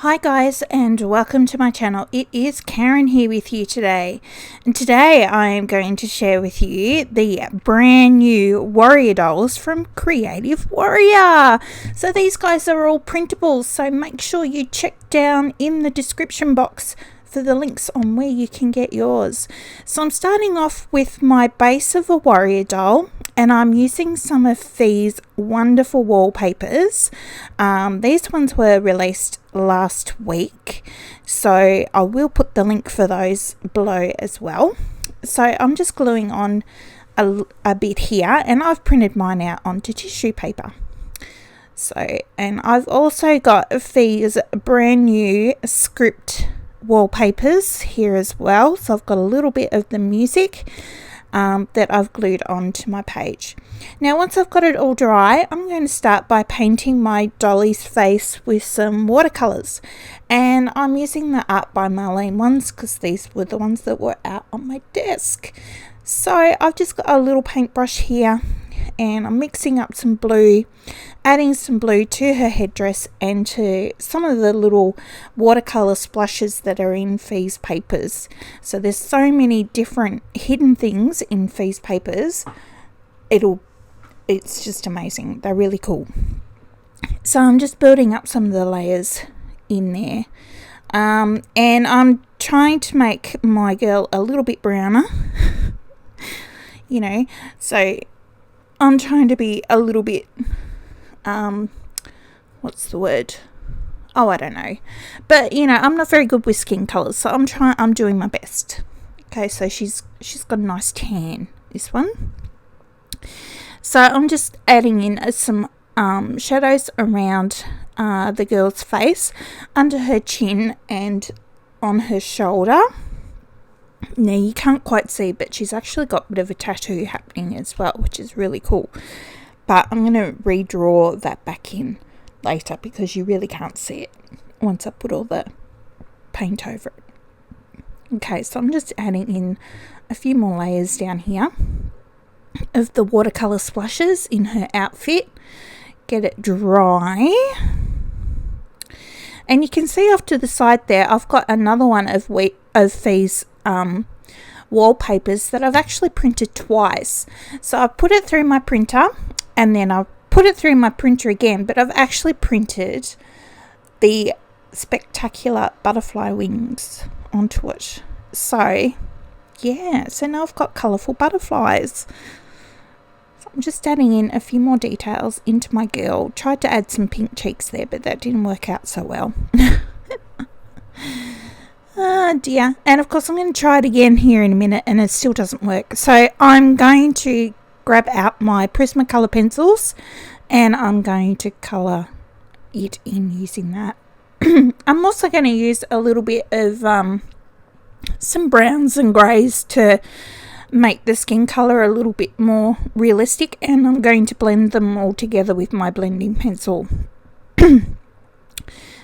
Hi guys, and welcome to my channel. It is Karen here with you today, and today I am going to share with you the brand new Warrior dolls from Creative Warrior. So these guys are all printables, so make sure you check down in the description box for the links on where you can get yours. So I'm starting off with my base of a Warrior doll, and I'm using some of these wonderful wallpapers. These ones were released last week, so I will put the link for those below as well. So I'm just gluing on a bit here, and I've printed mine out onto tissue paper. So, and I've also got these brand new script wallpapers here as well, so I've got a little bit of the music that I've glued onto my page. Now once I've got it all dry, I'm going to start by painting my dolly's face with some watercolors, and I'm using the Art by Marlene ones because these were the ones that were out on my desk. So I've just got a little paintbrush here, and I'm mixing up some blue, adding some blue to her headdress and to some of the little watercolor splashes that are in these papers. So there's so many different hidden things in these papers. It's just amazing. They're really cool. So I'm just building up some of the layers in there. And I'm trying to make my girl a little bit browner. So I'm trying to be a little bit, what's the word? Oh, I don't know. But, I'm not very good with skin colours, so I'm doing my best. Okay, so she's got a nice tan, this one. So I'm just adding in some shadows around the girl's face, under her chin and on her shoulder. Now you can't quite see, but she's actually got a bit of a tattoo happening as well, which is really cool. But I'm going to redraw that back in later because you really can't see it once I put all the paint over it. Okay, so I'm just adding in a few more layers down here of the watercolor splashes in her outfit. Get it dry. And you can see off to the side there, I've got another one of these wallpapers that I've actually printed twice. So I put it through my printer, and then I put it through my printer again, but I've actually printed the spectacular butterfly wings onto it. So yeah, so now I've got colourful butterflies. So I'm just adding in a few more details into my girl. Tried to add some pink cheeks there, but that didn't work out so well. Oh dear. And of course I'm going to try it again here in a minute, and it still doesn't work. So I'm going to grab out my Prismacolor pencils, and I'm going to colour it in using that. I'm also going to use a little bit of some browns and greys to make the skin colour a little bit more realistic, and I'm going to blend them all together with my blending pencil.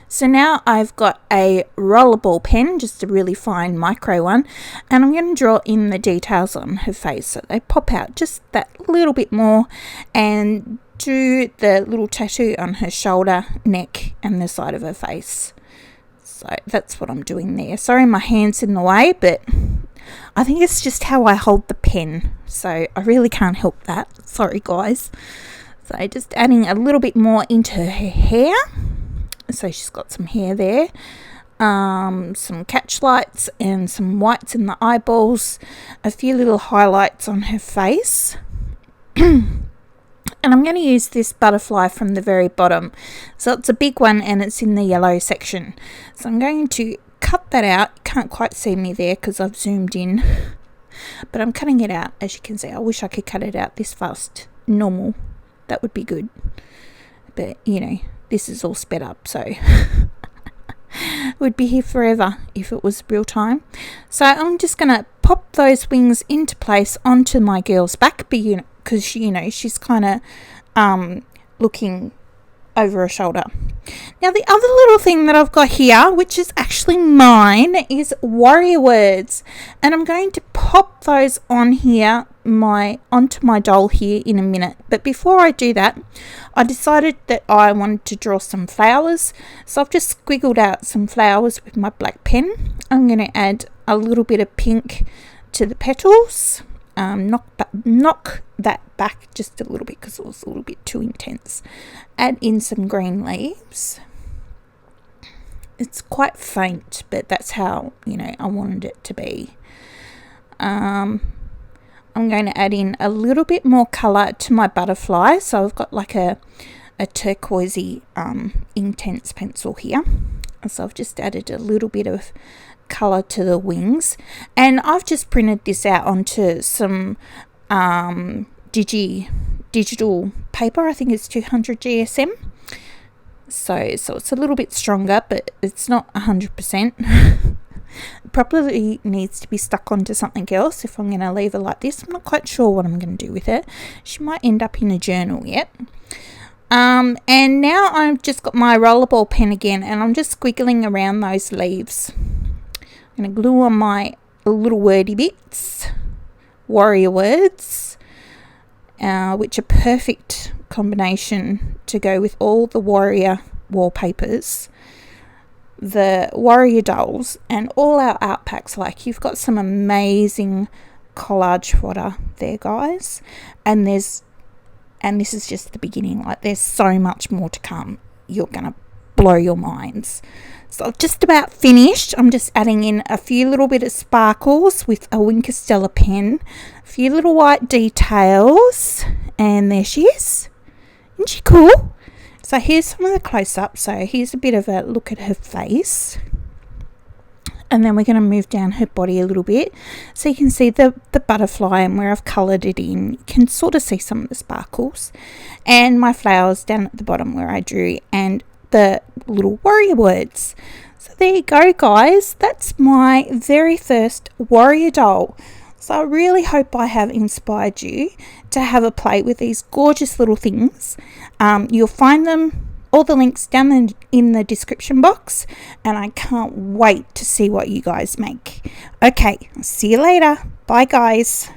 So now I've got a rollerball pen, just a really fine micro one, and I'm going to draw in the details on her face so they pop out just that little bit more, and do the little tattoo on her shoulder, neck and the side of her face. So that's what I'm doing there. Sorry my hand's in the way, but I think it's just how I hold the pen, so I really can't help that. Sorry guys. So just adding a little bit more into her hair. So she's got some hair there, some catch lights and some whites in the eyeballs, a few little highlights on her face. And I'm going to use this butterfly from the very bottom. So it's a big one, and it's in the yellow section. So I'm going to cut that out. You can't quite see me there because I've zoomed in. But I'm cutting it out, as you can see. I wish I could cut it out this fast. Normal. That would be good. But, this is all sped up, so would be here forever if it was real time. So I'm just going to pop those wings into place onto my girl's back, because she's kind of looking over a shoulder. Now the other little thing that I've got here, which is actually mine, is Warrior Words, and I'm going to pop those on here onto my doll here in a minute. But before I do that, I decided that I wanted to draw some flowers, so I've just squiggled out some flowers with my black pen. I'm going to add a little bit of pink to the petals. Knock that back just a little bit because it was a little bit too intense. Add in some green leaves. It's quite faint, but that's how, I wanted it to be. I'm going to add in a little bit more colour to my butterfly. So I've got like a turquoisey intense pencil here. So I've just added a little bit of colour to the wings, and I've just printed this out onto some digital paper. I think it's 200 GSM, so it's a little bit stronger, but it's not 100%. Probably needs to be stuck onto something else if I'm going to leave it like this. I'm not quite sure what I'm going to do with it. She might end up in a journal yet. And now I've just got my rollerball pen again, and I'm just squiggling around those leaves. I'm going to glue on my little wordy bits, Warrior Words, which are perfect combination to go with all the Warrior wallpapers, the Warrior dolls, and all our art packs. Like, you've got some amazing collage fodder there, guys, and this is just the beginning. Like, there's so much more to come. You're going to blow your minds. So I've just about finished. I'm just adding in a few little bit of sparkles with a Wink of Stella pen, a few little white details, and there she is. Isn't she cool? So here's some of the close-up. So here's a bit of a look at her face, and then we're going to move down her body a little bit so you can see the butterfly and where I've coloured it in. You can sort of see some of the sparkles, and my flowers down at the bottom where I drew, and the little Warrior Words. So there you go, guys. That's my very first Warrior doll. So I really hope I have inspired you to have a play with these gorgeous little things. You'll find them, all the links down in the description box, and I can't wait to see what you guys make. Okay, see you later. Bye, guys.